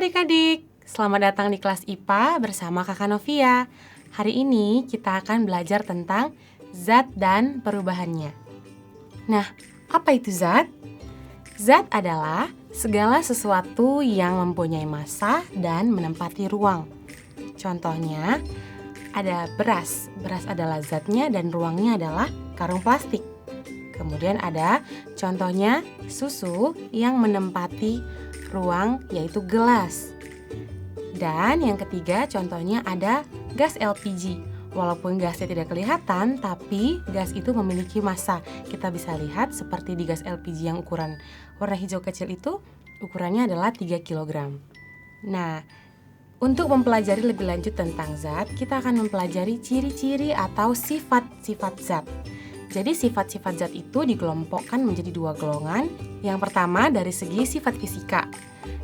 adik-adik, selamat datang di kelas IPA bersama Kakak Novia. Hari ini kita akan belajar tentang zat dan perubahannya. Nah, apa itu zat? Zat adalah segala sesuatu yang mempunyai massa dan menempati ruang. Contohnya, ada beras. Beras adalah zatnya dan ruangnya adalah karung plastik. Kemudian ada contohnya susu yang menempati ruang yaitu gelas. Dan yang ketiga contohnya ada gas LPG. Walaupun gasnya tidak kelihatan, tapi gas itu memiliki massa. Kita bisa lihat seperti di gas LPG yang ukuran warna hijau kecil itu, ukurannya adalah 3 kg. Nah, untuk mempelajari lebih lanjut tentang zat, kita akan mempelajari ciri-ciri atau sifat-sifat zat. Jadi sifat-sifat zat itu dikelompokkan menjadi 2 golongan. Yang pertama dari segi sifat fisika.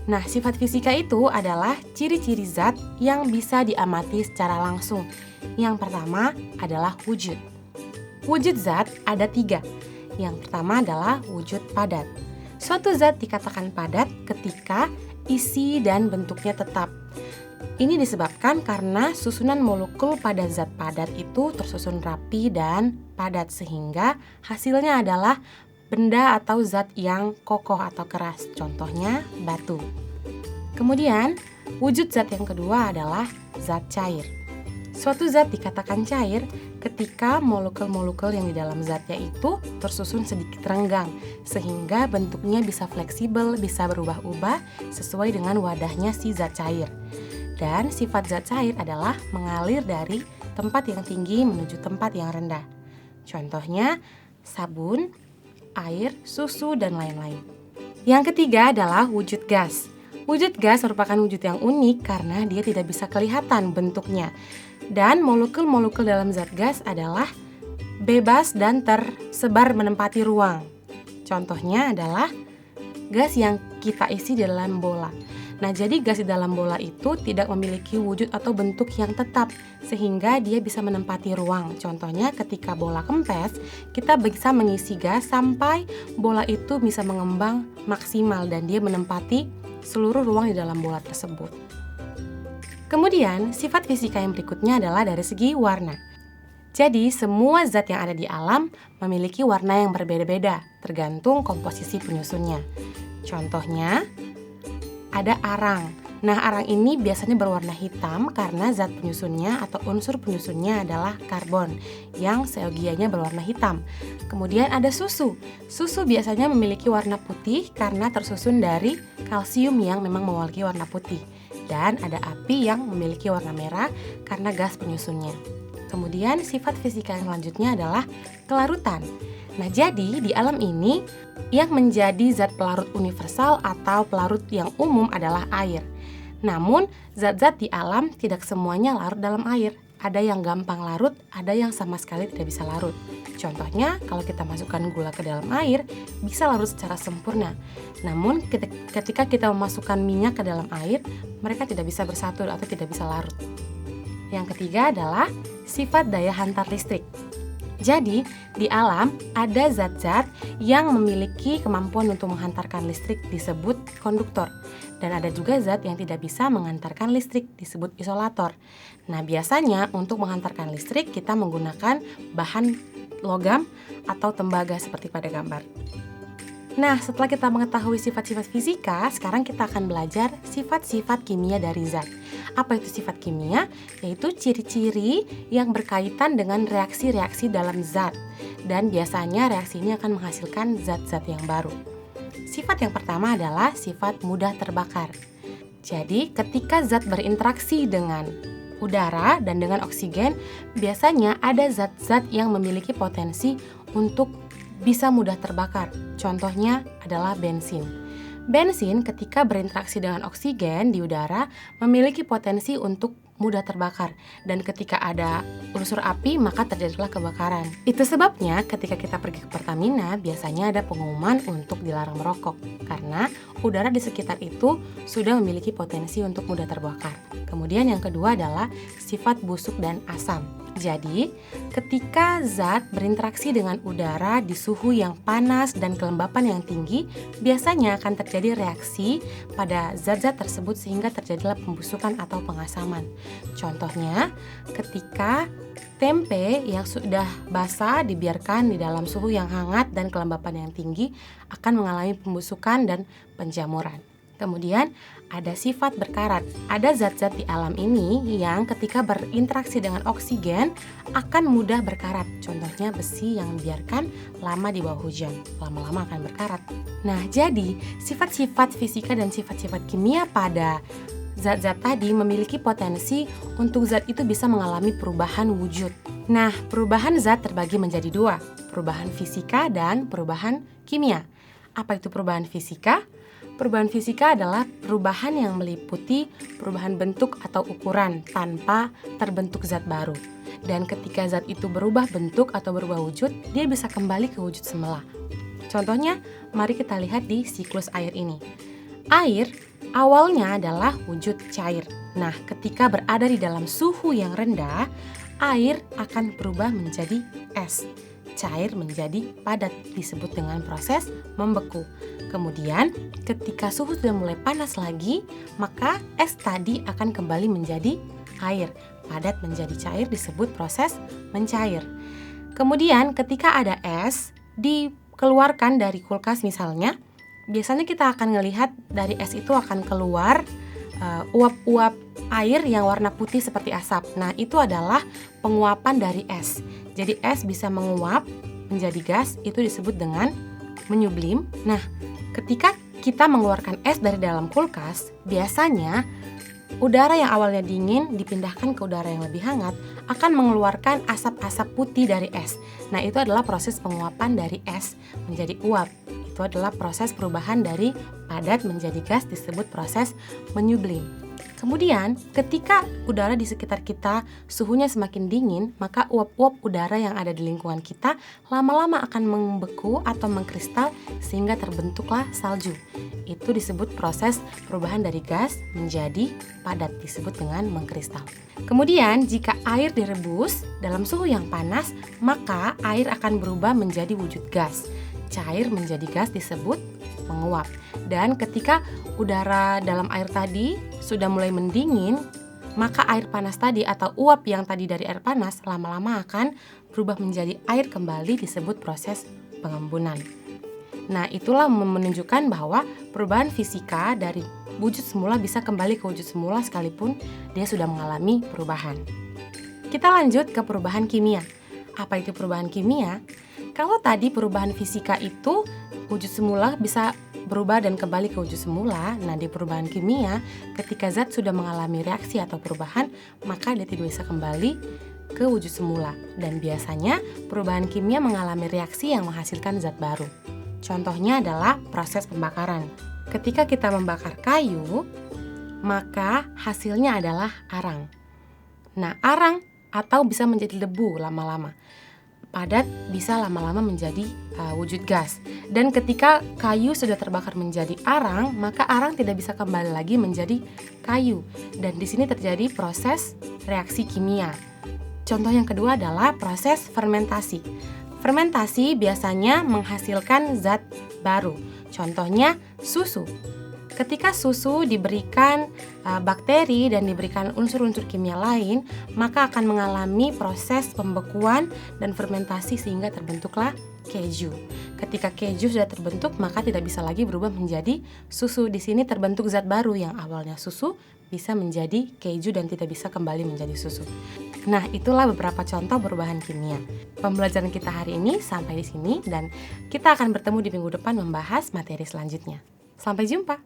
Nah, sifat fisika itu adalah ciri-ciri zat yang bisa diamati secara langsung. Yang pertama adalah wujud. Wujud zat ada 3. Yang pertama adalah wujud padat. Suatu zat dikatakan padat ketika isi dan bentuknya tetap. Ini disebabkan karena susunan molekul pada zat padat itu tersusun rapi dan padat sehingga hasilnya adalah benda atau zat yang kokoh atau keras, contohnya batu. Kemudian, wujud zat yang kedua adalah zat cair. Suatu zat dikatakan cair ketika molekul-molekul yang di dalam zatnya itu tersusun sedikit renggang, sehingga bentuknya bisa fleksibel, bisa berubah-ubah sesuai dengan wadahnya si zat cair. Dan sifat zat cair adalah mengalir dari tempat yang tinggi menuju tempat yang rendah. Contohnya sabun, air, susu, dan lain-lain. Yang ketiga adalah wujud gas. Wujud gas merupakan wujud yang unik karena dia tidak bisa kelihatan bentuknya. Dan molekul-molekul dalam zat gas adalah bebas dan tersebar menempati ruang. Contohnya adalah gas yang kita isi di dalam bola. Nah, jadi gas di dalam bola itu tidak memiliki wujud atau bentuk yang tetap sehingga dia bisa menempati ruang. Contohnya ketika bola kempes, kita bisa mengisi gas sampai bola itu bisa mengembang maksimal dan dia menempati seluruh ruang di dalam bola tersebut. Kemudian, sifat fisika yang berikutnya adalah dari segi warna. Jadi, semua zat yang ada di alam memiliki warna yang berbeda-beda tergantung komposisi penyusunnya. Contohnya, ada arang. Nah, arang ini biasanya berwarna hitam karena zat penyusunnya atau unsur penyusunnya adalah karbon yang seogianya berwarna hitam. Kemudian ada susu. Susu biasanya memiliki warna putih karena tersusun dari kalsium yang memang memiliki warna putih. Dan ada api yang memiliki warna merah karena gas penyusunnya. Kemudian sifat fisika yang selanjutnya adalah kelarutan. Nah, jadi di alam ini yang menjadi zat pelarut universal atau pelarut yang umum adalah air. Namun, zat-zat di alam tidak semuanya larut dalam air. Ada yang gampang larut, ada yang sama sekali tidak bisa larut. Contohnya, kalau kita masukkan gula ke dalam air, bisa larut secara sempurna. Namun, ketika kita memasukkan minyak ke dalam air, mereka tidak bisa bersatu atau tidak bisa larut. Yang ketiga adalah sifat daya hantar listrik. Jadi, di alam ada zat-zat yang memiliki kemampuan untuk menghantarkan listrik disebut konduktor. Dan ada juga zat yang tidak bisa menghantarkan listrik disebut isolator. Nah, biasanya untuk menghantarkan listrik kita menggunakan bahan logam atau tembaga seperti pada gambar. Nah, setelah kita mengetahui sifat-sifat fisika, sekarang kita akan belajar sifat-sifat kimia dari zat. Apa itu sifat kimia? Yaitu ciri-ciri yang berkaitan dengan reaksi-reaksi dalam zat. Dan biasanya reaksi ini akan menghasilkan zat-zat yang baru. Sifat yang pertama adalah sifat mudah terbakar. Jadi, ketika zat berinteraksi dengan udara dan dengan oksigen, biasanya ada zat-zat yang memiliki potensi untuk bisa mudah terbakar. Contohnya adalah bensin. Bensin ketika berinteraksi dengan oksigen di udara memiliki potensi untuk mudah terbakar. Dan ketika ada unsur api maka terjadilah kebakaran. Itu sebabnya ketika kita pergi ke Pertamina biasanya ada pengumuman untuk dilarang merokok. Karena udara di sekitar itu sudah memiliki potensi untuk mudah terbakar. Kemudian yang kedua adalah sifat busuk dan asam. Jadi, ketika zat berinteraksi dengan udara di suhu yang panas dan kelembapan yang tinggi, biasanya akan terjadi reaksi pada zat-zat tersebut sehingga terjadilah pembusukan atau pengasaman. Contohnya, ketika tempe yang sudah basah dibiarkan di dalam suhu yang hangat dan kelembapan yang tinggi akan mengalami pembusukan dan penjamuran. Kemudian ada sifat berkarat. Ada zat-zat di alam ini yang ketika berinteraksi dengan oksigen akan mudah berkarat. Contohnya besi yang dibiarkan lama di bawah hujan, lama-lama akan berkarat. Nah, jadi sifat-sifat fisika dan sifat-sifat kimia pada zat-zat tadi memiliki potensi untuk zat itu bisa mengalami perubahan wujud. Nah, perubahan zat terbagi menjadi dua, perubahan fisika dan perubahan kimia. Apa itu perubahan fisika? Perubahan fisika adalah perubahan yang meliputi perubahan bentuk atau ukuran tanpa terbentuk zat baru. Dan ketika zat itu berubah bentuk atau berubah wujud, dia bisa kembali ke wujud semula. Contohnya, mari kita lihat di siklus air ini. Air awalnya adalah wujud cair. Nah, ketika berada di dalam suhu yang rendah, air akan berubah menjadi es. Cair menjadi padat, disebut dengan proses membeku. Kemudian, ketika suhu sudah mulai panas lagi, maka es tadi akan kembali menjadi air. Padat menjadi cair disebut proses mencair. Kemudian, ketika ada es dikeluarkan dari kulkas misalnya, biasanya kita akan melihat dari es itu akan keluar uap-uap air yang warna putih seperti asap. Nah, itu adalah penguapan dari es. Jadi es bisa menguap menjadi gas, itu disebut dengan menyublim. Nah, ketika kita mengeluarkan es dari dalam kulkas, biasanya udara yang awalnya dingin dipindahkan ke udara yang lebih hangat akan mengeluarkan asap-asap putih dari es. Nah, itu adalah proses penguapan dari es menjadi uap. Itu adalah proses perubahan dari padat menjadi gas, disebut proses menyublim. Kemudian, ketika udara di sekitar kita suhunya semakin dingin, maka uap-uap udara yang ada di lingkungan kita lama-lama akan membeku atau mengkristal sehingga terbentuklah salju. Itu disebut proses perubahan dari gas menjadi padat, disebut dengan mengkristal. Kemudian, jika air direbus dalam suhu yang panas, maka air akan berubah menjadi wujud gas. Cair menjadi gas disebut menguap. Dan ketika udara dalam air tadi sudah mulai mendingin, maka air panas tadi atau uap yang tadi dari air panas lama-lama akan berubah menjadi air kembali, disebut proses pengembunan. Nah, itulah menunjukkan bahwa perubahan fisika dari wujud semula bisa kembali ke wujud semula sekalipun dia sudah mengalami perubahan. Kita lanjut ke perubahan kimia. Apa itu perubahan kimia? Kalau tadi perubahan fisika itu wujud semula bisa berubah dan kembali ke wujud semula. Nah, di perubahan kimia, ketika zat sudah mengalami reaksi atau perubahan, maka dia tidak bisa kembali ke wujud semula. Dan biasanya perubahan kimia mengalami reaksi yang menghasilkan zat baru. Contohnya adalah proses pembakaran. Ketika kita membakar kayu, maka hasilnya adalah arang. Nah, arang atau bisa menjadi debu lama-lama. Padat bisa lama-lama menjadi wujud gas. Dan ketika kayu sudah terbakar menjadi arang, maka arang tidak bisa kembali lagi menjadi kayu. Dan di sini terjadi proses reaksi kimia. Contoh yang kedua adalah proses fermentasi. Fermentasi biasanya menghasilkan zat baru. Contohnya susu. Ketika susu diberikan bakteri dan diberikan unsur-unsur kimia lain, maka akan mengalami proses pembekuan dan fermentasi sehingga terbentuklah keju. Ketika keju sudah terbentuk, maka tidak bisa lagi berubah menjadi susu. Di sini terbentuk zat baru yang awalnya susu bisa menjadi keju dan tidak bisa kembali menjadi susu. Nah, itulah beberapa contoh perubahan kimia. Pembelajaran kita hari ini sampai di sini dan kita akan bertemu di minggu depan membahas materi selanjutnya. Sampai jumpa.